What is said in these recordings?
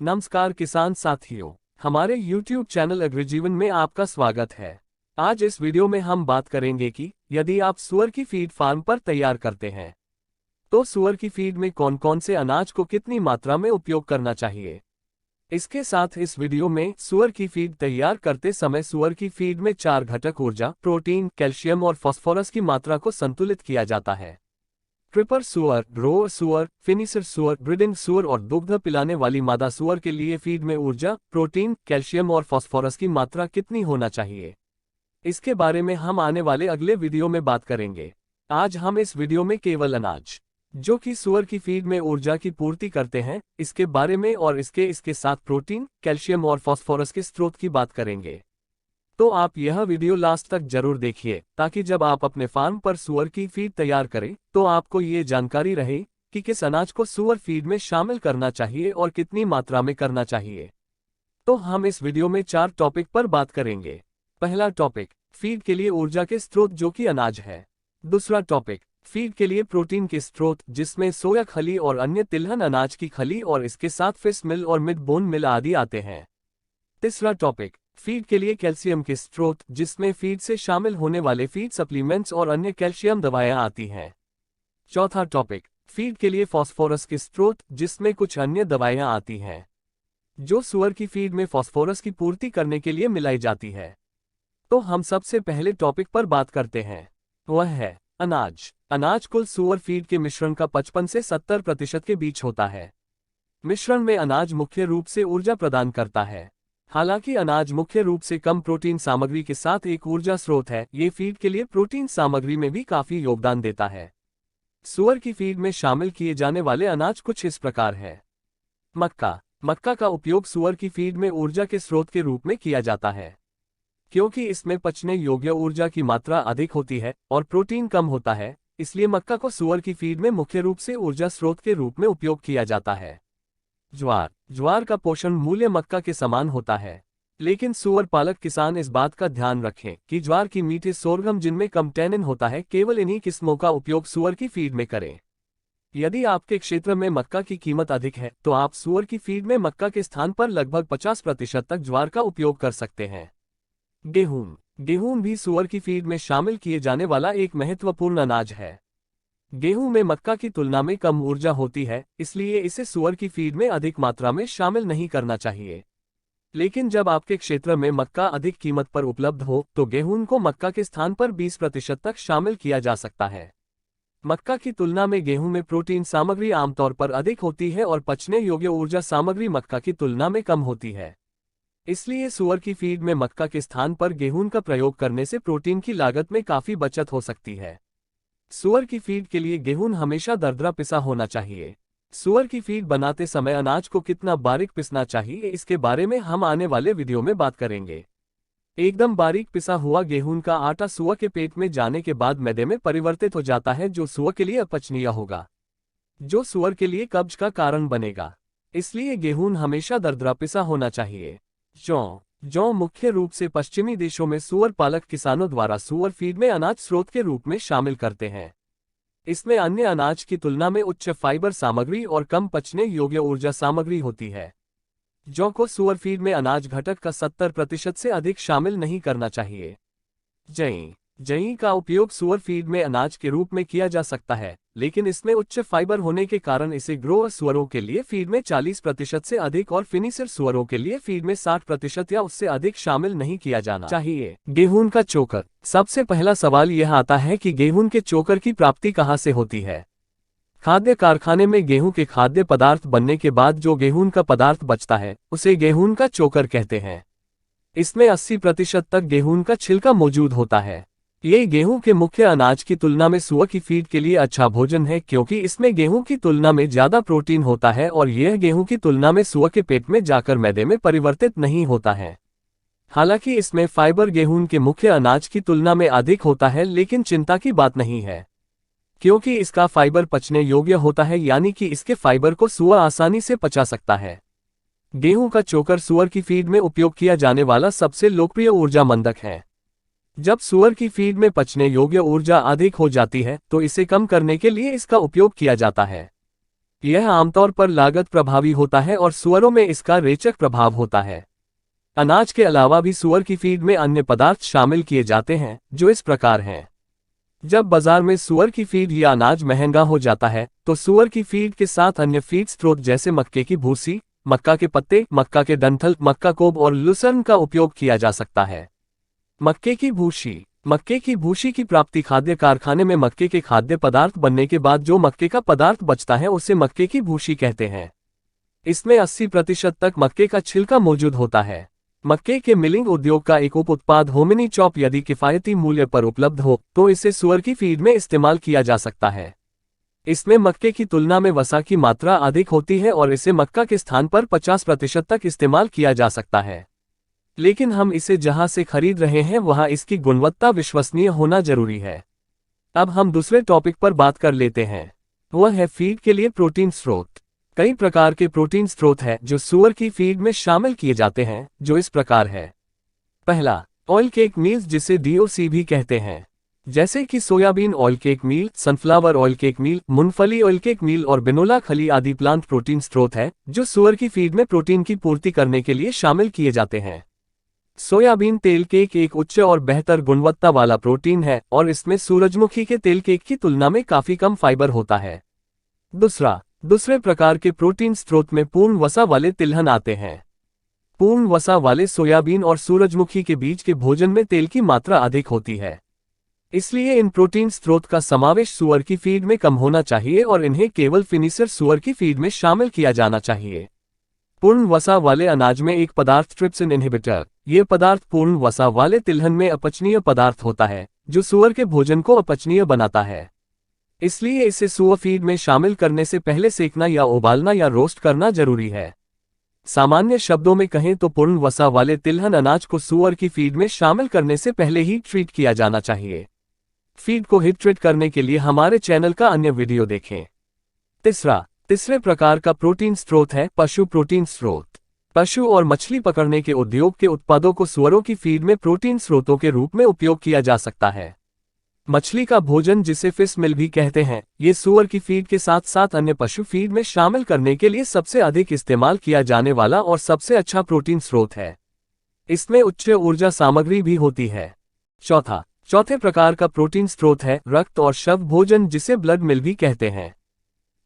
नमस्कार किसान साथियों, हमारे YouTube चैनल अग्रिजीवन में आपका स्वागत है। आज इस वीडियो में हम बात करेंगे कि यदि आप सुअर की फीड फार्म पर तैयार करते हैं तो सुअर की फीड में कौन कौन से अनाज को कितनी मात्रा में उपयोग करना चाहिए। इसके साथ इस वीडियो में सुअर की फीड तैयार करते समय सुअर की फीड में 4 घटक ऊर्जा, प्रोटीन, कैल्शियम और फास्फोरस की मात्रा को संतुलित किया जाता है। ट्रिपर सुअर, ग्रोअर सुअर, फिनिशर सुअर, ब्रीडिंग सुअर और दुग्ध पिलाने वाली मादा सुअर के लिए फीड में ऊर्जा, प्रोटीन, कैल्शियम और फास्फोरस की मात्रा कितनी होना चाहिए, इसके बारे में हम आने वाले अगले वीडियो में बात करेंगे। आज हम इस वीडियो में केवल अनाज जो कि सुअर की फीड में ऊर्जा की पूर्ति करते हैं, इसके बारे में और इसके साथ प्रोटीन, कैल्शियम और फास्फोरस के स्रोत की बात करेंगे। तो आप यह वीडियो लास्ट तक जरूर देखिए ताकि जब आप अपने फार्म पर सुअर की फीड तैयार करें तो आपको ये जानकारी रहे कि किस अनाज को सुअर फीड में शामिल करना चाहिए और कितनी मात्रा में करना चाहिए। तो हम इस वीडियो में 4 टॉपिक पर बात करेंगे। पहला टॉपिक, फीड के लिए ऊर्जा के स्रोत जो कि अनाज है। दूसरा टॉपिक, फीड के लिए प्रोटीन के स्रोत जिसमें सोया खली और अन्य तिलहन अनाज की खली और इसके साथ फिश मिल और मिड बोन मिल आदि आते हैं। तीसरा टॉपिक, फीड के लिए कैल्शियम के स्रोत जिसमें फीड से शामिल होने वाले फीड सप्लीमेंट्स और अन्य कैल्शियम दवाएं आती हैं। चौथा टॉपिक, फीड के लिए फास्फोरस के स्रोत जिसमें कुछ अन्य दवाएं आती हैं जो सुअर की फीड में फास्फोरस की पूर्ति करने के लिए मिलाई जाती है। तो हम सबसे पहले टॉपिक पर बात करते हैं, वह है अनाज। अनाज कुल सुअर फीड के मिश्रण का 55 से 70% के बीच होता है। मिश्रण में अनाज मुख्य रूप से ऊर्जा प्रदान करता है। हालांकि अनाज मुख्य रूप से कम प्रोटीन सामग्री के साथ एक ऊर्जा स्रोत है, ये फीड के लिए प्रोटीन सामग्री में भी काफी योगदान देता है। सुअर की फीड में शामिल किए जाने वाले अनाज कुछ इस प्रकार है। मक्का। मक्का का उपयोग सुअर की फीड में ऊर्जा के स्रोत के रूप में किया जाता है। क्योंकि इसमें पचने योग्य ऊर्जा की मात्रा अधिक होती है और प्रोटीन कम होता है, इसलिए मक्का को सुअर की फीड में मुख्य रूप से ऊर्जा स्रोत के रूप में उपयोग किया जाता है। ज्वार। ज्वार का पोषण मूल्य मक्का के समान होता है, लेकिन सुअर पालक किसान इस बात का ध्यान रखें कि ज्वार की मीठे सोरगम जिनमें कम टैनिन होता है, केवल इन्हीं किस्मों का उपयोग सुअर की फीड में करें। यदि आपके क्षेत्र में मक्का की कीमत अधिक है तो आप सुअर की फीड में मक्का के स्थान पर लगभग 50% तक ज्वार का उपयोग कर सकते हैं। गेहूं। गेहूं भी सुअर की फीड में शामिल किए जाने वाला एक महत्वपूर्ण अनाज है। गेहूं में मक्का की तुलना में कम ऊर्जा होती है, इसलिए इसे सुअर की फीड में अधिक मात्रा में शामिल नहीं करना चाहिए। लेकिन जब आपके क्षेत्र में मक्का अधिक कीमत पर उपलब्ध हो तो गेहूं को मक्का के स्थान पर 20% तक शामिल किया जा सकता है। मक्का की तुलना में गेहूं में प्रोटीन सामग्री आमतौर पर अधिक होती है और पचने योग्य ऊर्जा सामग्री मक्का की तुलना में कम होती है। इसलिए सुअर की फीड में मक्का के स्थान पर गेहूं का प्रयोग करने से प्रोटीन की लागत में काफी बचत हो सकती है। सुअर की फीड के लिए गेहूं हमेशा दरदरा पिसा होना चाहिए। सुअर की फीड बनाते समय अनाज को कितना बारीक पिसना चाहिए, इसके बारे में हम आने वाले वीडियो में बात करेंगे। एकदम बारीक पिसा हुआ गेहूं का आटा सुअर के पेट में जाने के बाद मैदे में परिवर्तित हो जाता है, जो सुअर के लिए अपचनीय होगा, जो सुअर के लिए कब्ज का कारण बनेगा। इसलिए गेहूं हमेशा दरदरा पिसा होना चाहिए। जौ मुख्य रूप से पश्चिमी देशों में सुअर पालक किसानों द्वारा सुअर फीड में अनाज स्रोत के रूप में शामिल करते हैं। इसमें अन्य अनाज की तुलना में उच्च फाइबर सामग्री और कम पचने योग्य ऊर्जा सामग्री होती है। जौ को सुअर फीड में अनाज घटक का 70% से अधिक शामिल नहीं करना चाहिए। जई का उपयोग सुअर फीड में अनाज के रूप में किया जा सकता है, लेकिन इसमें उच्च फाइबर होने के कारण इसे ग्रोअर सुअरों के लिए फीड में 40% से अधिक और फिनिशर सुअरों के लिए फीड में 60% या उससे अधिक शामिल नहीं किया जाना चाहिए। गेहूं का चोकर। सबसे पहला सवाल यह आता है कि गेहूं के चोकर की प्राप्ति कहां से होती है। खाद्य कारखाने में गेहूं के खाद्य पदार्थ बनने के बाद जो गेहूं का पदार्थ बचता है उसे गेहूं का चोकर कहते हैं। इसमें 80% तक गेहूं का छिलका मौजूद होता है। ये गेहूं के मुख्य अनाज की तुलना में सुअर की फीड के लिए अच्छा भोजन है, क्योंकि इसमें गेहूं की तुलना में ज्यादा प्रोटीन होता है और यह गेहूं की तुलना में सुअर के पेट में जाकर मैदे में परिवर्तित नहीं होता है। हालांकि इसमें फाइबर गेहूं के मुख्य अनाज की तुलना में अधिक होता है, लेकिन चिंता की बात नहीं है, क्योंकि इसका फाइबर पचने योग्य होता है, यानी कि इसके फाइबर को सुअर आसानी से पचा सकता है। गेहूं का चोकर सुअर की फीड में उपयोग किया जाने वाला सबसे लोकप्रिय ऊर्जा मंदक है। जब सुअर की फीड में पचने योग्य ऊर्जा अधिक हो जाती है तो इसे कम करने के लिए इसका उपयोग किया जाता है। यह आमतौर पर लागत प्रभावी होता है और सूअरों में इसका रेचक प्रभाव होता है। अनाज के अलावा भी सूअर की फीड में अन्य पदार्थ शामिल किए जाते हैं, जो इस प्रकार हैं। जब बाजार में सूअर की फीड या अनाज महंगा हो जाता है, तो सूअर की फीड के साथ अन्य फीड स्रोत जैसे मक्के की भूसी, मक्का के पत्ते, मक्का के डंठल, मक्का कोब और लुसर्न का उपयोग किया जा सकता है। मक्के की भूसी। मक्के की भूसी की प्राप्ति खाद्य कारखाने में मक्के के खाद्य पदार्थ बनने के बाद जो मक्के का पदार्थ बचता है उसे मक्के की भूसी कहते हैं। इसमें 80% तक मक्के का छिलका मौजूद होता है। मक्के के मिलिंग उद्योग का एक उप उत्पाद होमिनी चॉप यदि किफायती मूल्य पर उपलब्ध हो तो इसे सूअर की फीड में इस्तेमाल किया जा सकता है। इसमें मक्के की तुलना में वसा की मात्रा अधिक होती है और इसे मक्का के स्थान पर 50% तक इस्तेमाल किया जा सकता है। लेकिन हम इसे जहां से खरीद रहे हैं वहां इसकी गुणवत्ता विश्वसनीय होना जरूरी है। अब हम दूसरे टॉपिक पर बात कर लेते हैं, वह है फीड के लिए प्रोटीन स्रोत। कई प्रकार के प्रोटीन स्रोत हैं जो सूअर की फीड में शामिल किए जाते हैं, जो इस प्रकार है। पहला, ऑयल केक मील्स जिसे DOC भी कहते हैं, जैसे कि सोयाबीन ऑयल केक मील, सनफ्लावर ऑयल केक मील, मूंगफली ऑयल केक मील और बिनोला खली आदि प्लांट प्रोटीन स्रोत है जो सूअर की फीड में प्रोटीन की पूर्ति करने के लिए शामिल किए जाते हैं। सोयाबीन तेल केक एक उच्च और बेहतर गुणवत्ता वाला प्रोटीन है और इसमें सूरजमुखी के तेल केक की तुलना में काफी कम फाइबर होता है। दूसरे प्रकार के प्रोटीन स्रोत में पूर्ण वसा वाले तिलहन आते हैं। पूर्ण वसा वाले सोयाबीन और सूरजमुखी के बीज के भोजन में तेल की मात्रा अधिक होती है, इसलिए इन प्रोटीन स्रोत का समावेश सूअर की फीड में कम होना चाहिए और इन्हें केवल फिनिशर सूअर की फीड में शामिल किया जाना चाहिए। पूर्ण वसा वाले अनाज में एक पदार्थ ट्रिप्सिन इनहिबिटर, ये पदार्थ पूर्ण वसा वाले तिलहन में अपचनीय पदार्थ होता है जो सूअर के भोजन को अपचनीय बनाता है। इसलिए इसे सूअर फीड में शामिल करने से पहले सेकना या उबालना या रोस्ट करना जरूरी है। सामान्य शब्दों में कहें तो पूर्ण वसा वाले तिलहन अनाज को सूअर की फीड में शामिल करने से पहले ही ट्रीट किया जाना चाहिए। फीड को हीट ट्रीट करने के लिए हमारे चैनल का अन्य वीडियो देखें। तीसरे प्रकार का प्रोटीन स्रोत है पशु प्रोटीन स्रोत। पशु और मछली पकड़ने के उद्योग के उत्पादों को सूअरों की फीड में प्रोटीन स्रोतों के रूप में उपयोग किया जा सकता है। मछली का भोजन जिसे फिश मिल भी कहते हैं, ये सूअर की फीड के साथ साथ अन्य पशु फीड में शामिल करने के लिए सबसे अधिक इस्तेमाल किया जाने वाला और सबसे अच्छा प्रोटीन स्रोत है। इसमें उच्च ऊर्जा सामग्री भी होती है। चौथे प्रकार का प्रोटीन स्रोत है रक्त और शव भोजन जिसे ब्लड मिल भी कहते हैं।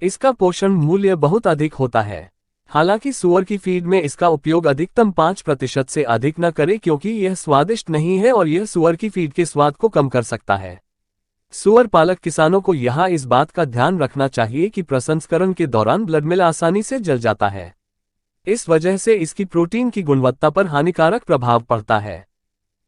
इसका पोषण मूल्य बहुत अधिक होता है। हालांकि सूअर की फीड में इसका उपयोग अधिकतम 5% से अधिक न करें क्योंकि यह स्वादिष्ट नहीं है और यह सूअर की फीड के स्वाद को कम कर सकता है। सूअर पालक किसानों को यहाँ इस बात का ध्यान रखना चाहिए कि प्रसंस्करण के दौरान ब्लड मिल आसानी से जल जाता है। इस वजह से इसकी प्रोटीन की गुणवत्ता पर हानिकारक प्रभाव पड़ता है।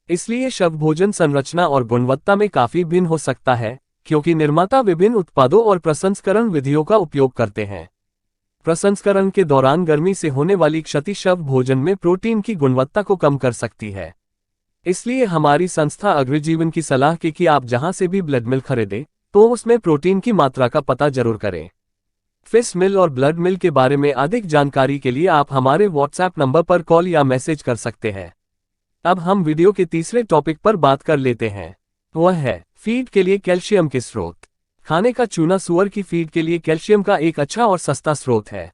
इसलिए शव भोजन संरचना और गुणवत्ता में काफी भिन्न हो सकता है क्योंकि निर्माता विभिन्न उत्पादों और प्रसंस्करण विधियों का उपयोग करते हैं। प्रसंस्करण के दौरान गर्मी से होने वाली क्षति शव भोजन में प्रोटीन की गुणवत्ता को कम कर सकती है। इसलिए हमारी संस्था अग्रजीवन की सलाह है कि आप जहां से भी ब्लड मिल्क खरीदें तो उसमें प्रोटीन की मात्रा का पता जरूर करें। फिश मिल और ब्लड मिल के बारे में अधिक जानकारी के लिए आप हमारे व्हाट्सएप नंबर पर कॉल या मैसेज कर सकते हैं। अब हम वीडियो के तीसरे टॉपिक पर बात कर लेते हैं, वह है फीड के लिए कैल्शियम के स्रोत। खाने का चूना सूअर की फीड के लिए कैल्शियम का एक अच्छा और सस्ता स्रोत है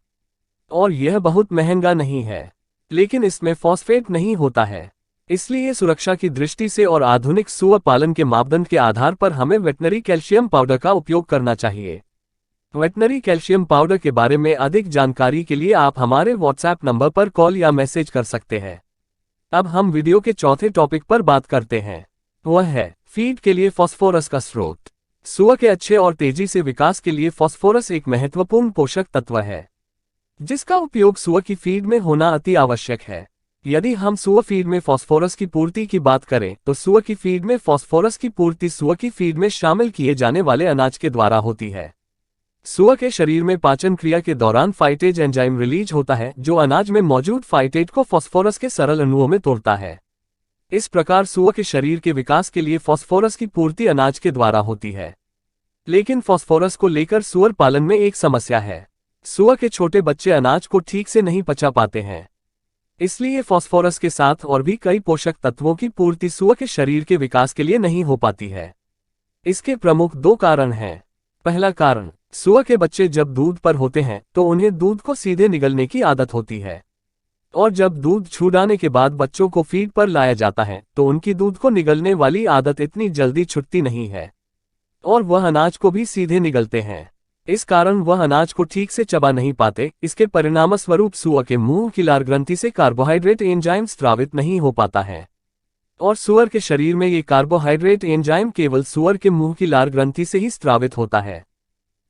और यह बहुत महंगा नहीं है, लेकिन इसमें फॉस्फेट नहीं होता है। इसलिए सुरक्षा की दृष्टि से और आधुनिक सूअर पालन के मापदंड के आधार पर हमें वेटनरी कैल्शियम पाउडर का उपयोग करना चाहिए। वेटनरी कैल्शियम पाउडर के बारे में अधिक जानकारी के लिए आप हमारे व्हाट्सएप नंबर पर कॉल या मैसेज कर सकते हैं। अब हम वीडियो के चौथे टॉपिक पर बात करते हैं, वह है फीड के लिए फास्फोरस का स्रोत। सूअर के अच्छे और तेजी से विकास के लिए फास्फोरस एक महत्वपूर्ण पोषक तत्व है जिसका उपयोग सूअर की फीड में होना अति आवश्यक है। यदि हम सूअर फीड में फास्फोरस की पूर्ति की बात करें तो सूअर की फीड में फास्फोरस की पूर्ति सूअर की फीड में शामिल किए जाने वाले अनाज के द्वारा होती है। सूअर के शरीर में पाचन क्रिया के दौरान फाइटेज एंजाइम रिलीज होता है जो अनाज में मौजूद फाइटेट को फास्फोरस के सरल अणुओं में तोड़ता है। इस प्रकार सूअर के शरीर के विकास के लिए फास्फोरस की पूर्ति अनाज के द्वारा होती है। लेकिन फास्फोरस को लेकर सूअर पालन में एक समस्या है। सूअर के छोटे बच्चे अनाज को ठीक से नहीं पचा पाते हैं, इसलिए फास्फोरस के साथ और भी कई पोषक तत्वों की पूर्ति सूअर के शरीर के विकास के लिए नहीं हो पाती है। इसके प्रमुख दो कारण हैं। पहला कारण, सुअर के बच्चे जब दूध पर होते हैं तो उन्हें दूध को सीधे निगलने की आदत होती है, और जब दूध छूटाने के बाद बच्चों को फीड पर लाया जाता है तो उनकी दूध को निगलने वाली आदत इतनी जल्दी छूटती नहीं है, और वह अनाज को भी सीधे निगलते हैं। इस कारण वह अनाज को ठीक से चबा नहीं पाते। इसके परिणामस्वरूप सुअर के मुंह की लार ग्रंथि से कार्बोहाइड्रेट एंजाइम स्रावित नहीं हो पाता है, और सुअर के शरीर में ये कार्बोहाइड्रेट एंजाइम केवल सुअर के मुंह की लार ग्रंथि से ही स्रावित होता है,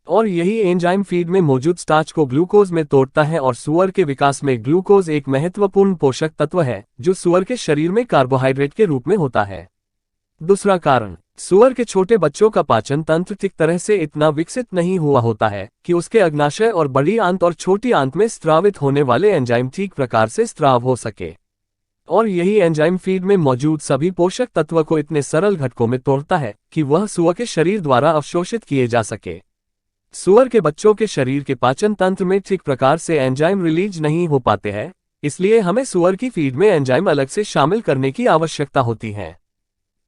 और यही एंजाइम फीड में मौजूद स्टार्च को ग्लूकोज में तोड़ता है, और सुअर के विकास में ग्लूकोज एक महत्वपूर्ण पोषक तत्व है जो सुअर के शरीर में कार्बोहाइड्रेट के रूप में होता है। दूसरा कारण, सुअर के छोटे बच्चों का पाचन तंत्र ठीक तरह से इतना विकसित नहीं हुआ होता है कि उसके अग्नाशय और बड़ी आंत और छोटी आंत में स्रावित होने वाले एंजाइम ठीक प्रकार से स्राव हो सके, और यही एंजाइम फीड में मौजूद सभी पोषक तत्व को इतने सरल घटकों में तोड़ता है कि वह सुअर के शरीर द्वारा अवशोषित किए जा सके। सुअर के बच्चों के शरीर के पाचन तंत्र में ठीक प्रकार से एंजाइम रिलीज नहीं हो पाते हैं, इसलिए हमें सुअर की फीड में एंजाइम अलग से शामिल करने की आवश्यकता होती है।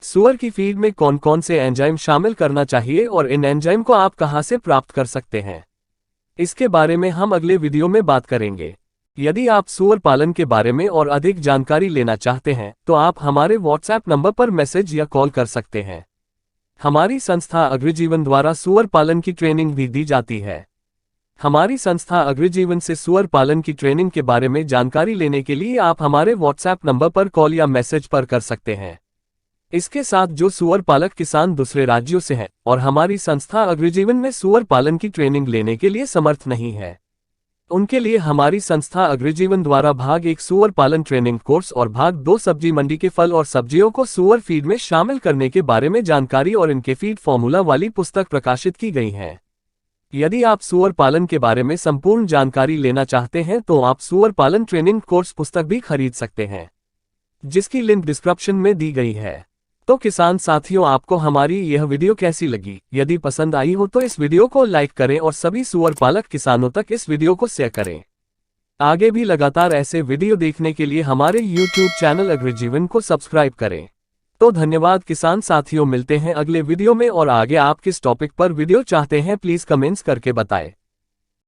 सुअर की फीड में कौन कौन से एंजाइम शामिल करना चाहिए और इन एंजाइम को आप कहां से प्राप्त कर सकते हैं, इसके बारे में हम अगले वीडियो में बात करेंगे। यदि आप सुअर पालन के बारे में और अधिक जानकारी लेना चाहते हैं तो आप हमारे व्हाट्सएप नंबर पर मैसेज या कॉल कर सकते हैं। हमारी संस्था अग्रजीवन द्वारा सुअर पालन की ट्रेनिंग भी दी जाती है। हमारी संस्था अग्रजीवन से सुअर पालन की ट्रेनिंग के बारे में जानकारी लेने के लिए आप हमारे व्हाट्सएप नंबर पर कॉल या मैसेज पर कर सकते हैं। इसके साथ जो सुअर पालक किसान दूसरे राज्यों से हैं और हमारी संस्था अग्रजीवन में सुअर पालन की ट्रेनिंग लेने के लिए समर्थ नहीं है, उनके लिए हमारी संस्था अग्रजीवन द्वारा भाग 1 सुअर पालन ट्रेनिंग कोर्स और भाग 2 सब्जी मंडी के फल और सब्जियों को सुअर फीड में शामिल करने के बारे में जानकारी और इनके फीड फॉर्मूला वाली पुस्तक प्रकाशित की गई है। यदि आप सुअर पालन के बारे में संपूर्ण जानकारी लेना चाहते हैं तो आप सुअर पालन ट्रेनिंग कोर्स पुस्तक भी खरीद सकते हैं, जिसकी लिंक डिस्क्रिप्शन में दी गई है। तो किसान साथियों, आपको हमारी यह वीडियो कैसी लगी? यदि पसंद आई हो तो इस वीडियो को लाइक करें और सभी सुअर पालक किसानों तक इस वीडियो को शेयर करें। आगे भी लगातार ऐसे वीडियो देखने के लिए हमारे YouTube चैनल अग्रजीवन को सब्सक्राइब करें। तो धन्यवाद किसान साथियों, मिलते हैं अगले वीडियो में। और आगे आप किस टॉपिक पर वीडियो चाहते हैं प्लीज कमेंट्स करके बताएं।